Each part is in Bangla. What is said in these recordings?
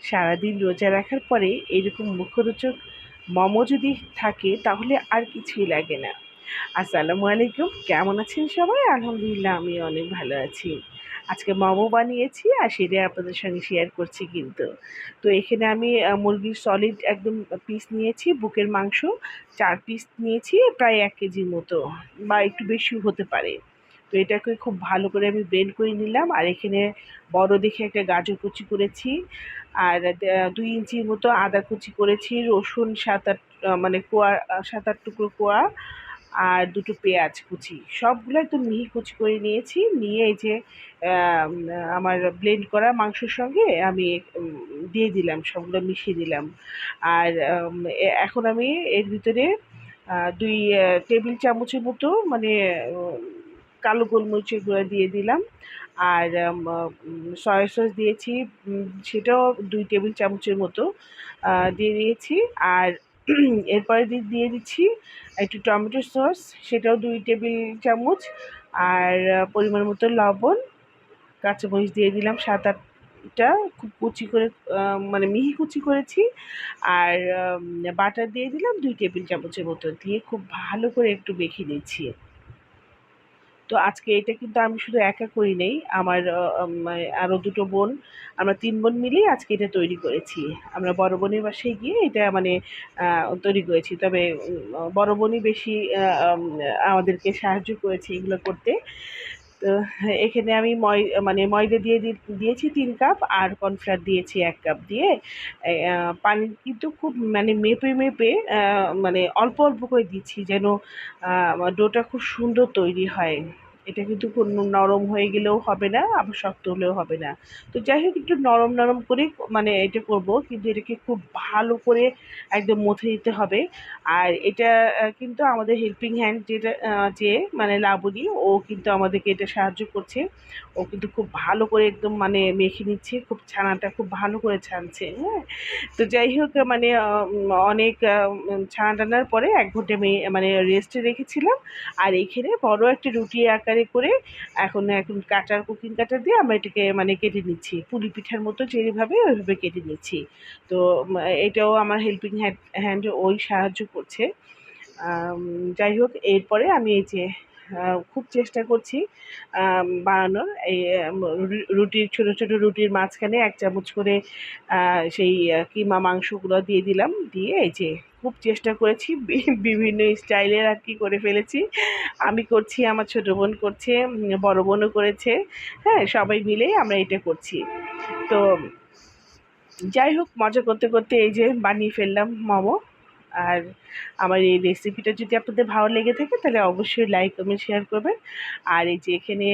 সারাদিন রোজা রাখার পরে এরকম মুখরোচক মোমো যদি থাকে তাহলে আর কিছুই লাগে না। আসসালামু আলাইকুম, কেমন আছেন সবাই? আলহামদুলিল্লাহ আমি অনেক ভালো আছি। আজকে মোমো বানিয়েছি আর সেটাই আপনাদের সঙ্গে শেয়ার করছি কিন্তু। তো এখানে আমি মুরগির সলিড একদম পিস নিয়েছি, বুকের মাংস ৪ পিস নিয়েছি, প্রায় ১ কেজির মতো বা একটু বেশিও হতে পারে। তো এটাকে খুব ভালো করে আমি ব্লেন্ড করে নিলাম। আর এখানে বড় দেখে একটা গাজর কুচি করেছি, আর ২ ইঞ্চির মতো আদা কুচি করেছি, রসুন ৭-৮ মানে কোয়া ৭-৮ টুকরো কোয়া, আর ২টো পেঁয়াজ কুচি, সবগুলো একদম মিহি কুচি করে নিয়েছি। নিয়ে এই যে আম আমার ব্লেন্ড করা মাংসের সঙ্গে আমি দিয়ে দিলাম, সবগুলো মিশিয়ে দিলাম। আর এখন আমি এর ভিতরে ২ টেবিল চামচের মতো মানে কালো গোলমরিচের গুঁড়া দিয়ে দিলাম। আর সয়া সস দিয়েছি, সেটাও ২ টেবিল চামচের মতো দিয়ে দিয়েছি। আর এরপরে দিয়ে দিচ্ছি একটু টমেটো সস, সেটাও ২ টেবিল চামচ। আর পরিমাণ মতো লবণ, কাঁচামরিচ দিয়ে দিলাম ৭-৮টা, খুব কুচি করে মানে মিহি কুচি করেছি। আর বাটার দিয়ে দিলাম ২ টেবিল চামচের মতো, দিয়ে খুব ভালো করে একটু মেখে নিচ্ছি। তো আজকে এটা কিন্তু আমি শুধু একা করি নাই, আমার আরও ২টো বোন, আমরা ৩ বোন মিলেই আজকে এটা তৈরি করেছি। আমরা বড় বোনের বাসায় গিয়ে এটা মানে তৈরি করেছি। তবে বড় বোনই বেশি আমাদেরকে সাহায্য করেছে এগুলো করতে। তো এখানে আমি মানে ময়দা দিয়েছি ৩ কাপ, আর কর্নফ্লাওয়ার দিয়েছি ১ কাপ দিয়ে পানি কিন্তু খুব মানে মেপে মানে অল্প অল্প করে দিচ্ছি, যেন ডোটা খুব সুন্দর তৈরি হয়। এটা কিন্তু খুব নরম হয়ে গেলেও হবে না, আবার শক্ত হলেও হবে না। তো যাই হোক, একটু নরম নরম করেই মানে এটা করব, কিন্তু এটাকে খুব ভালো করে একদম মথে দিতে হবে। আর এটা কিন্তু আমাদের হেল্পিং হ্যান্ড যেটা যে মানে লাবণী, ও কিন্তু আমাদেরকে এটা সাহায্য করছে। ও কিন্তু খুব ভালো করে একদম মানে মেখে নিচ্ছে, খুব ছানাটা খুব ভালো করে ছানছে, হ্যাঁ? তো যাই হোক, মানে অনেক ছানা টানার পরে ১ ঘন্টা আমি মানে রেস্টে রেখেছিলাম। আর এইখানে বড় একটা রুটি আকারে করে এখন কুকিং কাটার দিয়ে আমরা এটাকে মানে কেটে নিচ্ছি। পুলি পিঠার মতো যেভাবে ওইভাবে কেটে নিচ্ছি। তো এটাও আমার হেল্পিং হ্যান্ড ওই সাহায্য করছে। আম যাই হোক, এরপরে আমি এই যে খুব চেষ্টা করছি বানানোর। এই রুটির ছোট রুটির মাঝখানে ১ চামচ করে সেই কিমা মাংসগুলো দিয়ে দিলাম। দিয়ে এই যে খুব চেষ্টা করেছি, বিভিন্ন স্টাইলের আর কি করে ফেলেছি। আমি করছি, আমার ছোট বোন করছে, বড় বোনও করেছে। হ্যাঁ? সবাই মিলেই আমরা এটা করছি। তো যাই হোক, মজা করতে এই যে বানিয়ে ফেললাম মোমো। আর আমার এই রেসিপিটা যদি আপনাদের ভালো লেগে থাকে তাহলে অবশ্যই লাইক, কমেন্ট, শেয়ার করবেন। আর এই যে এখানে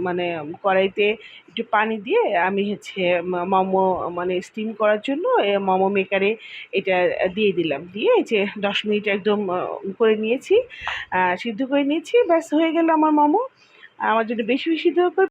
মানে কড়াইতে একটু পানি দিয়ে আমি হচ্ছে মোমো মানে স্টিম করার জন্য মোমো মেকারে এটা দিয়ে দিলাম। দিয়ে এই যে ১০ মিনিট একদম করে নিয়েছি, সিদ্ধ করে নিয়েছি। ব্যাস হয়ে গেল আমার মোমো। আমার যদি বেশি দরকার